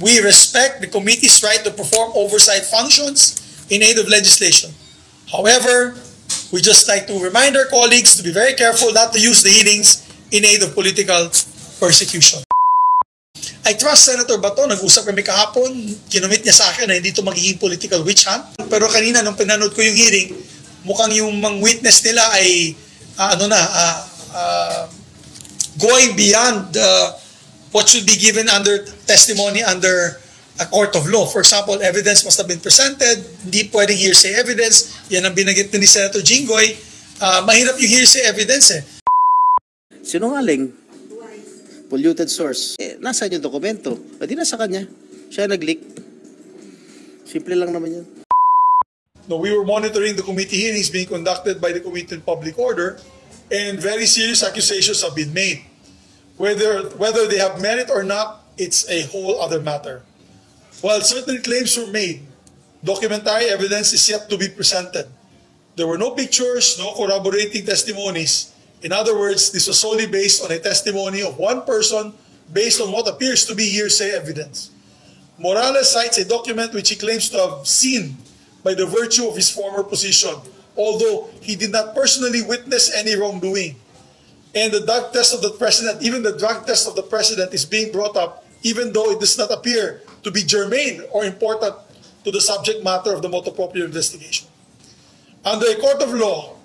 we respect the committee's right to perform oversight functions in aid of legislation. However, we just like to remind our colleagues to be very careful not to use the hearings in aid of political persecution. I trust Senator Bato, nag-usap kami kahapon, kinumit niya sa akin na hindi ito magiging political witch hunt. Pero kanina nung pinanood ko yung hearing, mukhang yung mga witness nila ay going beyond what should be given under testimony under a court of law. For example, evidence must have been presented, hindi pwedeng hearsay evidence, yan ang binanggit ni Senator Jinggoy. Mahirap yung hearsay evidence eh. Sinungaling. Polluted source. Nasaan yung dokumento? Di nasa kanya. Siya nag-leak. Simple lang naman yan. No, we were monitoring the committee hearings being conducted by the Committee on Public Order, and very serious accusations have been made. Whether they have merit or not, it's a whole other matter. While certain claims were made, documentary evidence is yet to be presented. There were no pictures, no corroborating testimonies. In other words, this was solely based on a testimony of one person based on what appears to be hearsay evidence. Morales cites a document which he claims to have seen by the virtue of his former position, although he did not personally witness any wrongdoing. And the drug test of the president, even the drug test of the president is being brought up, even though it does not appear to be germane or important to the subject matter of the motu proprio investigation. Under a court of law,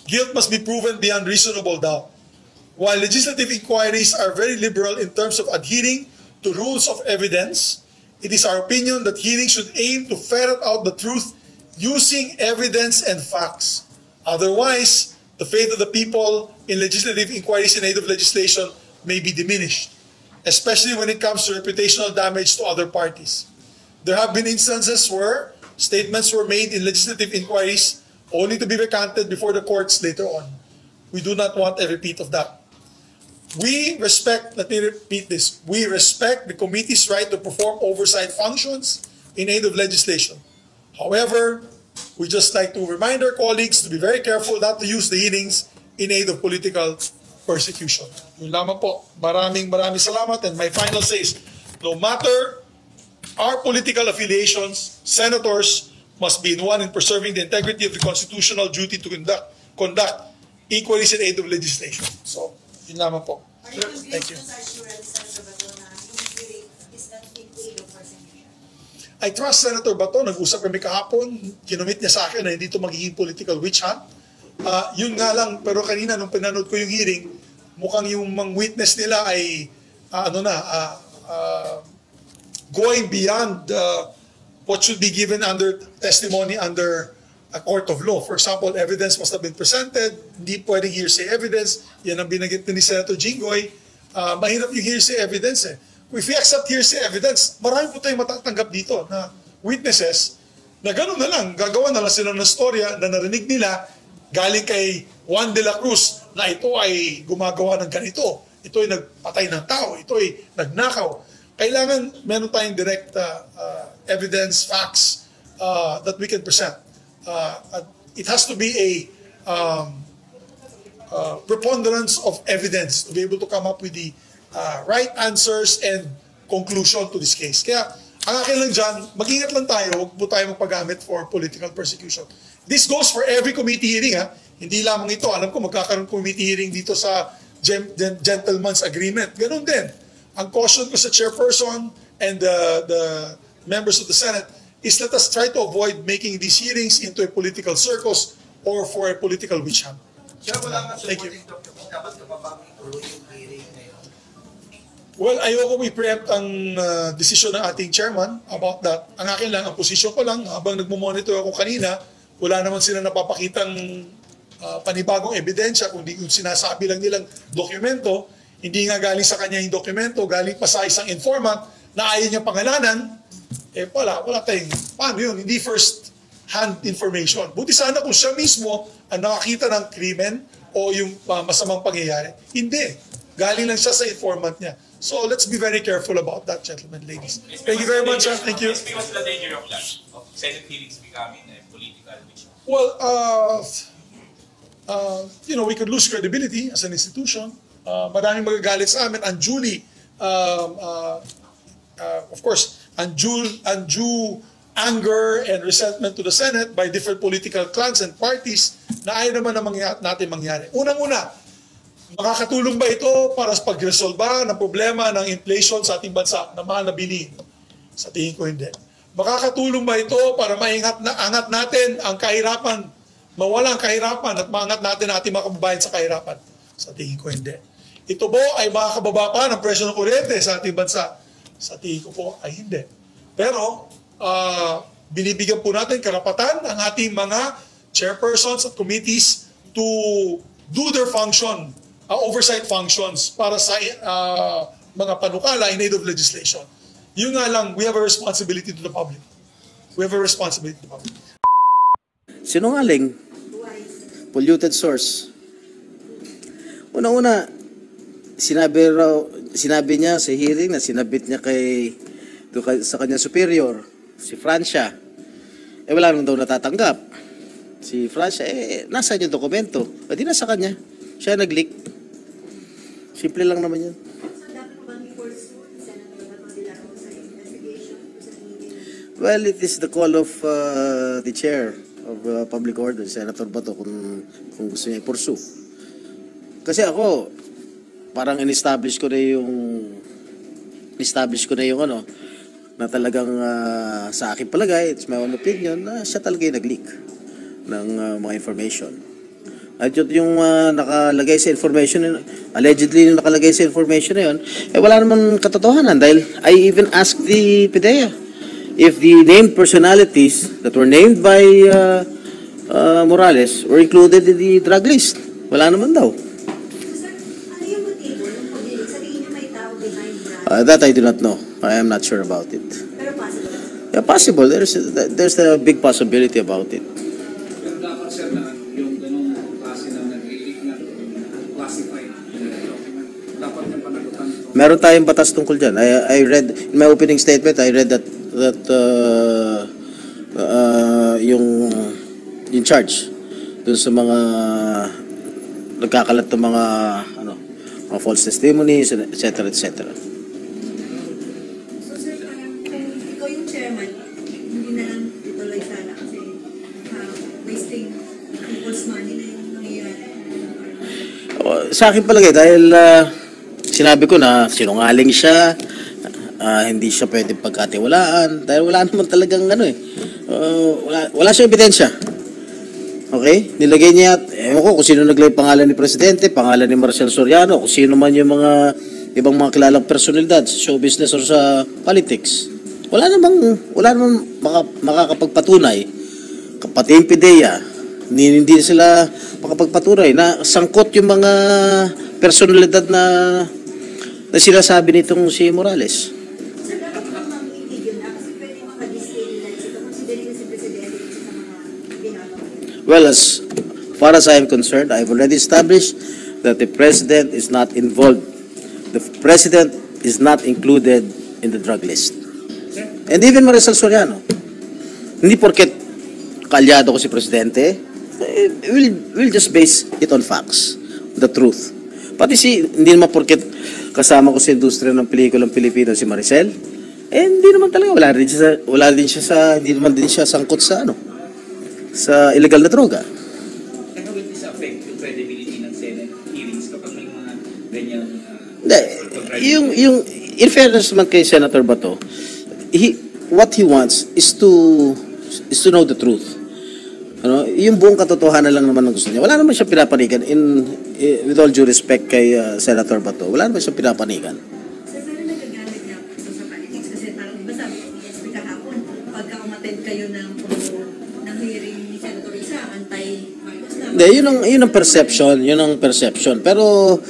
guilt must be proven beyond reasonable doubt. While legislative inquiries are very liberal in terms of adhering to rules of evidence, it is our opinion that hearings should aim to ferret out the truth using evidence and facts. Otherwise, the faith of the people in legislative inquiries in aid of legislation may be diminished, especially when it comes to reputational damage to other parties. There have been instances where statements were made in legislative inquiries only to be recanted before the courts later on. We do not want a repeat of that. We respect, let me repeat this, we respect the committee's right to perform oversight functions in aid of legislation. However, we just like to remind our colleagues to be very careful not to use the hearings in aid of political persecution. Yun lamang po. Maraming salamat, and my final say is, no matter our political affiliations, senators must be in one in preserving the integrity of the constitutional duty to conduct inquiries in aid of legislation. So, yun lamang po. Thank you. I trust Senator Bato, nag-usap kami kahapon, kinumit niya sa akin na hindi ito magiging political witch hunt. Yun nga lang, pero kanina nung pinanood ko yung hearing, mukhang yung mga witness nila ay going beyond what should be given under testimony under a court of law. For example, evidence must have been presented, hindi pwedeng hearsay evidence, yan ang binanggit ni Senator Jinggoy. Mahirap yung hearsay evidence eh. If we accept hearsay evidence, marami po tayong matatanggap dito na witnesses na gano'n na lang, gagawa na lang sila ng storya na narinig nila galing kay Juan de la Cruz na ito ay gumagawa ng ganito, ito ay nagpatay ng tao, ito ay nagnakaw. Kailangan meron tayong direct evidence, facts that we can present. It has to be a preponderance of evidence to be able to come up with the right answers and conclusion to this case. Kaya ang akin lang dyan, mag-ingat lang tayo, huwag po tayo magpagamit for political persecution. This goes for every committee hearing. Hindi lamang ito. Alam ko magkakaroon committee hearing dito sa gentleman's agreement. Ganun din. Ang caution ko sa chairperson and the members of the Senate is let us try to avoid making these hearings into a political circus or for a political witch hunt. Thank you. Well, ayoko i-preempt ang desisyon ng ating chairman about that. Ang akin lang, ang posisyon ko lang, habang nagmo-monitor ako kanina, wala naman sila napapakitang panibagong ebidensya, kundi yung sinasabi lang nilang dokumento. Hindi nga galing sa kanya yung dokumento, galing pa sa isang informant na ayaw niya pangalanan, wala tayong, paano yun? Hindi first-hand information. Buti sana kung siya mismo ang nakakita ng krimen o yung masamang pangyayari. Hindi. Galing lang siya sa informant niya. So let's be very careful about that, gentlemen, ladies. Thank you very much, sir. Thank you. What's the danger of that? Of Senate hearings becoming a political witch hunt? Well, we could lose credibility as an institution. Maraming magagalit sa amin unduly of course, undue anger and resentment to the Senate by different political clans and parties na ayaw naman natin mangyari. Unang-una, makakatulong ba ito para sa pag-resolba ng problema ng inflation sa ating bansa na mahal na bilihin? Sa tingin ko hindi. Makakatulong ba ito para angat natin ang kahirapan, mawala ang kahirapan at maangat natin ang ating mga kababayan sa kahirapan? Sa tingin ko hindi. Ito po ay makakababa pa ng presyo ng kuryente sa ating bansa? Sa tingin ko po ay hindi. Pero binibigyan po natin karapatan ang ating mga chairpersons at committees to do their function, oversight functions para sa mga panukala in aid of legislation. Yun nga lang, we have a responsibility to the public. We have a responsibility to the public. Sinungaling. Polluted source. Una-una, sinabi niya sa hearing na sinabit niya sa kanya superior, si Francia. Wala nang daw natatanggap. Si Francia, nasaan yung dokumento? Di nasa kanya. Siya nag-leak. Simple lang naman yan. Well, it is the call of the chair of public order, Senator Bato, kung gusto niya i-pursue. Kasi ako, parang in-establish ko na yung ano, na talagang sa akin palagay, it's my own opinion, na siya talaga yung nag-leak ng mga information. At yung nakalagay sa information, allegedly yung nakalagay sa information na yun, wala naman katotohanan dahil I even asked the PIDEA if the named personalities that were named by Morales were included in the drug list. Wala naman daw. That I do not know. I am not sure about it. Pero possible? Yeah, possible. There's a big possibility about it. Pero dapat sir na yung ganung klase ng nag-leak na classified document, dapat yung panagutan ito. Meron tayong batas tungkol dyan. I read, in my opening statement, I read that yung charge dun sa mga nagkakalat ng mga false testimonies, etc., etc. Sa akin palagay dahil sinabi ko na sinungaling siya, hindi siya pwedeng pagkatiwalaan dahil wala naman talagang wala siyang ebidensya. Okay? Nilagay niya, ewan ko kung sino naglagay pangalan ni Presidente, pangalan ni Marcel Soriano, kung sino man yung mga ibang mga kilalang personalidad sa show business or sa politics. Wala namang makakapagpatunay, pati yung PIDEA, hindi sila makapagpatunay na sangkot yung mga personalidad na sinasabi nitong si Morales. Sir, dapat bang mamimigil na? Kasi pwede makadiscredit ito. Considering na si Presidente sa mga ginagawa. Well, as far as I am concerned, I have already established that the President is not involved. The President is not included in the drug list. And even Maricel Soriano. Hindi porket kalyado ko si Presidente, we'll just base it on facts, the truth. Pati hindi naman porket kasama ko sa industriya ng pelikulang Pilipino si Maricel, hindi naman talaga, hindi naman din siya sangkot sa sa illegal na droga. How will this affect the credibility ng Senate hearings kapag may mga ganyan? In fairness naman kay Senator Bato, what he wants is to know the truth. Yung buong katotohanan lang naman ang gusto niya. Wala naman siya pinapanigan. With all due respect kay Senator Bato, wala naman siya pinapanigan. Sir, pero nagagamit niya ito sa politics kasi parang diba sabi ko PSP kahapon, pagka umattend kayo ng hearing ni Senator Risa, anti-Marcos na. Hindi, yun ang perception. Yun ang perception. Pero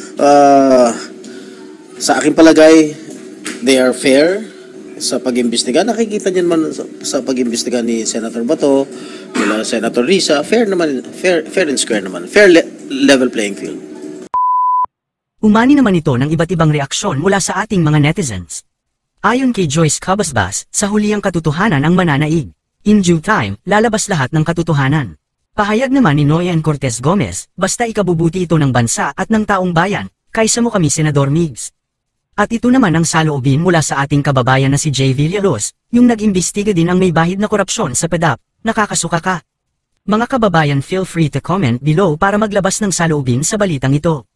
sa aking palagay, they are fair sa pag-imbestiga. Nakikita niyo naman sa pag-imbestiga ni Senator Bato, nila Senator Risa, fair and square naman. Fair level playing field. Umani naman ito ng iba't ibang reaksyon mula sa ating mga netizens. Ayon kay Joyce Cabasbas, sa hulihang katotohanan ang mananaig. In due time, lalabas lahat ng katotohanan. Pahayag naman ni Noyan Cortez Gomez, basta ikabubuti ito ng bansa at ng taong bayan, kaysa mo kami Senador Migs. At ito naman ang saloobin mula sa ating kababayan na si Jay Villalos, yung nag-imbestiga din ang may bahid na korupsyon sa PDAP. Nakakasuka ka. Mga kababayan, feel free to comment below para maglabas ng saloobin sa balitang ito.